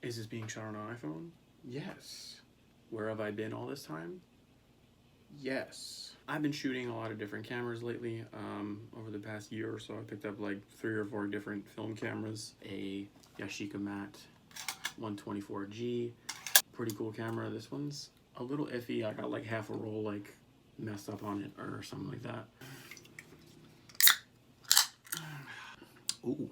Is this being shot on an iPhone? Yes. Where have I been all this time? Yes. I've been shooting a lot of different cameras lately. Over the past year or so, I picked up like 3 or 4 different film cameras. A Yashica Matte 124G. Pretty cool camera. This one's a little iffy. I got like half a roll like messed up on it or something like that. Ooh.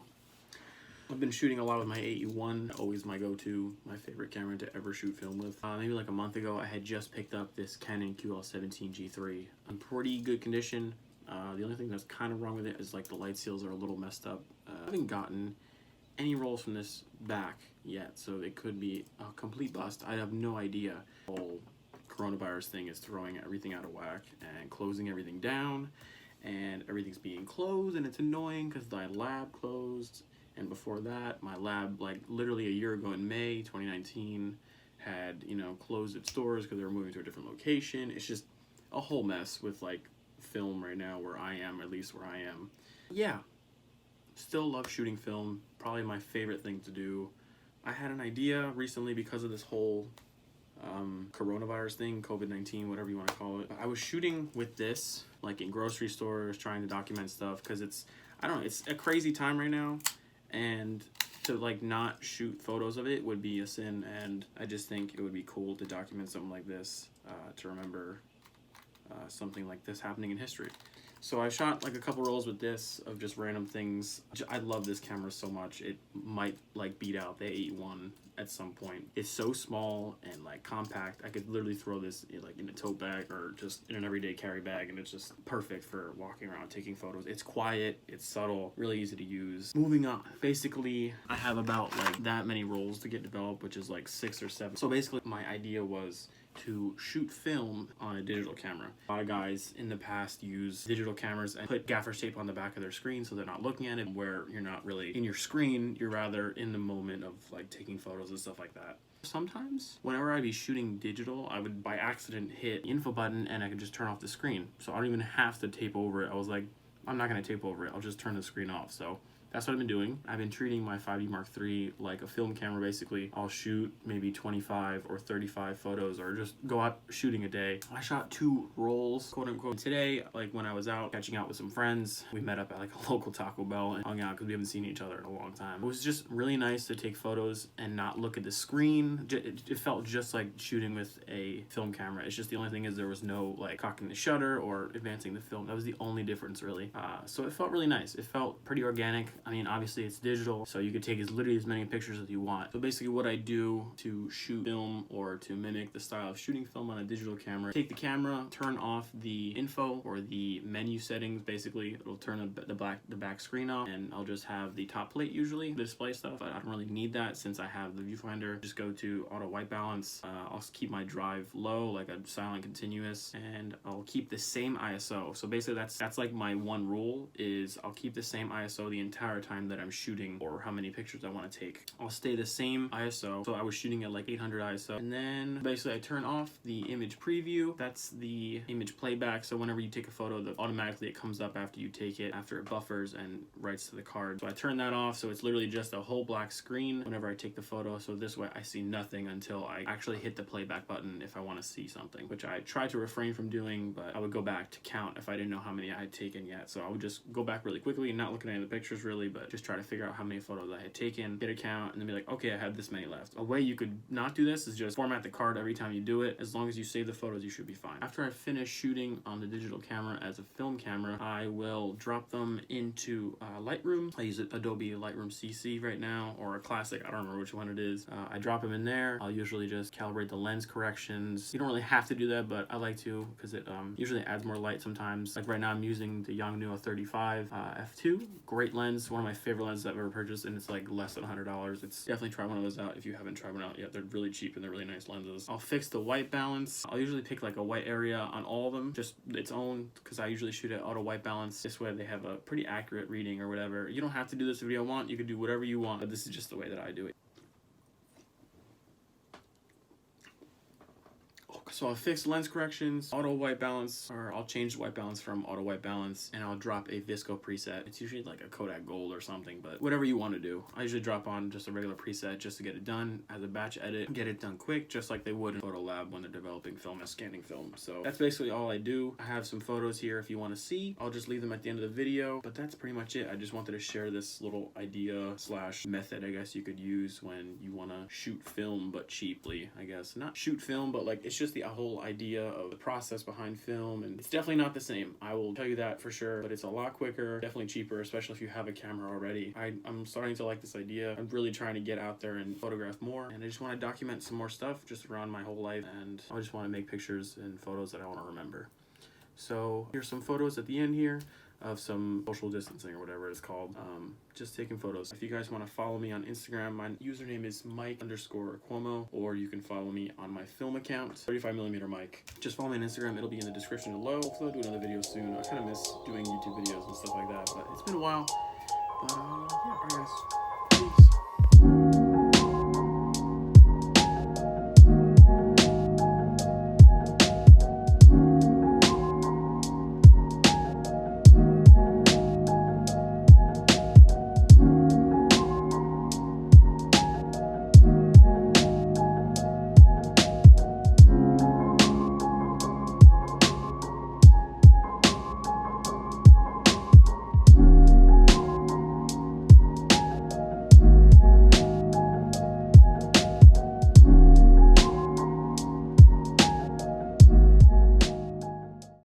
I've been shooting a lot with my 8U1, always my go-to, my favorite camera to ever shoot film with. Maybe like a month ago, I had just picked up this Canon QL17G3. In pretty good condition. The only thing that's kind of wrong with it is like the light seals are a little messed up. I haven't gotten any rolls from this back yet, so it could be a complete bust. I have no idea. The whole coronavirus thing is throwing everything out of whack and closing everything down, and everything's being closed, and it's annoying because my lab closed. And before that, my lab, like literally a year ago in May 2019, had, you know, closed its doors because they were moving to a different location. It's just a whole mess with like film right now where I am, at least where I am. Yeah, still love shooting film. Probably my favorite thing to do. I had an idea recently because of this whole coronavirus thing, COVID-19, whatever you want to call it. I was shooting with this, like in grocery stores, trying to document stuff because it's, I don't know, it's a crazy time right now. And to like not shoot photos of it would be a sin, and I just think it would be cool to document something like this, to remember something like this happening in history. So I shot like a couple rolls with this of just random things. I love this camera so much. It might like beat out the 8U1 at some point. It's so small and like compact. I could literally throw this in, like in a tote bag or just in an everyday carry bag, and it's just perfect for walking around taking photos. It's quiet, it's subtle, really easy to use. Moving on. Basically, I have about like that many rolls to get developed, which is like 6 or 7. So basically my idea was to shoot film on a digital camera. A lot of guys in the past use digital cameras and put gaffer's tape on the back of their screen so they're not looking at it, where you're not really in your screen, you're rather in the moment of like taking photos and stuff like that. Sometimes, whenever I'd be shooting digital, I would by accident hit the info button and I could just turn off the screen. So I don't even have to tape over it. I was like, I'm not gonna tape over it, I'll just turn the screen off. So that's what I've been doing. I've been treating my 5D Mark III like a film camera, basically. I'll shoot maybe 25 or 35 photos or just go out shooting a day. I shot 2 rolls, quote unquote. Today, like when I was out catching out with some friends, we met up at like a local Taco Bell and hung out because we haven't seen each other in a long time. It was just really nice to take photos and not look at the screen. It felt just like shooting with a film camera. It's just the only thing is there was no like cocking the shutter or advancing the film. That was the only difference really. So it felt really nice. It felt pretty organic. I mean, obviously it's digital, so you could take literally as many pictures as you want. So basically what I do to shoot film or to mimic the style of shooting film on a digital camera, take the camera, turn off the info or the menu settings, basically. It'll turn the back screen off, and I'll just have the top plate usually, the display stuff. But I don't really need that since I have the viewfinder. Just go to auto white balance. I'll keep my drive low, like a silent continuous, and I'll keep the same ISO. So basically that's like my one rule is I'll keep the same ISO the entire time that I'm shooting or how many pictures I want to take. I'll stay the same ISO. So I was shooting at like 800 ISO, and then basically I turn off the image preview. That's the image playback. So whenever you take a photo, automatically it comes up after you take it, after it buffers and writes to the card. So I turn that off, so it's literally just a whole black screen whenever I take the photo. So this way I see nothing until I actually hit the playback button if I want to see something, which I try to refrain from doing, but I would go back to count if I didn't know how many I had taken yet. So I would just go back really quickly and not look at any of the pictures really, but just try to figure out how many photos I had taken, get a count, and then be like, okay, I have this many left. A way you could not do this is just format the card every time you do it. As long as you save the photos, you should be fine. After I finish shooting on the digital camera as a film camera, I will drop them into Lightroom. I use Adobe Lightroom CC right now, or a Classic, I don't remember which one it is. I drop them in there. I'll usually just calibrate the lens corrections. You don't really have to do that, but I like to because it usually adds more light sometimes. Like right now I'm using the Yongnuo 35 f2. Great lens, one of my favorite lenses I've ever purchased, and it's like less than $100. It's definitely try one of those out if you haven't tried one out yet. They're really cheap and they're really nice lenses. I'll fix the white balance. I'll usually pick like a white area on all of them, just its own, because I usually shoot at auto white balance. This way they have a pretty accurate reading or whatever. You don't have to do this if you don't want. You could do whatever you want, but this is just the way that I do it. Oh So I'll fix lens corrections, auto white balance, or I'll change the white balance from auto white balance, and I'll drop a visco preset. It's usually like a Kodak Gold or something, but whatever you want to do. I usually drop on just a regular preset just to get it done as a batch edit, get it done quick, just like they would in Photo Lab when they're developing film and scanning film. So that's basically all I do. I have some photos here if you want to see. I'll just leave them at the end of the video, but that's pretty much it. I just wanted to share this little idea slash method, I guess you could use when you want to shoot film, but cheaply, I guess. Not shoot film, but like, it's just the whole idea of the process behind film, and it's definitely not the same. I will tell you that for sure, but it's a lot quicker, definitely cheaper, especially if you have a camera already. I'm starting to like this idea. I'm really trying to get out there and photograph more, and I just want to document some more stuff just around my whole life, and I just want to make pictures and photos that I want to remember. So here's some photos at the end here of some social distancing or whatever it's called. Just taking photos. If you guys want to follow me on Instagram, my username is Mike_Cuomo, or you can follow me on my film account, 35mm Mike. Just follow me on Instagram. It'll be in the description below. Hopefully I'll do another video soon. I kind of miss doing YouTube videos and stuff like that, but it's been a while. But yeah, alright guys.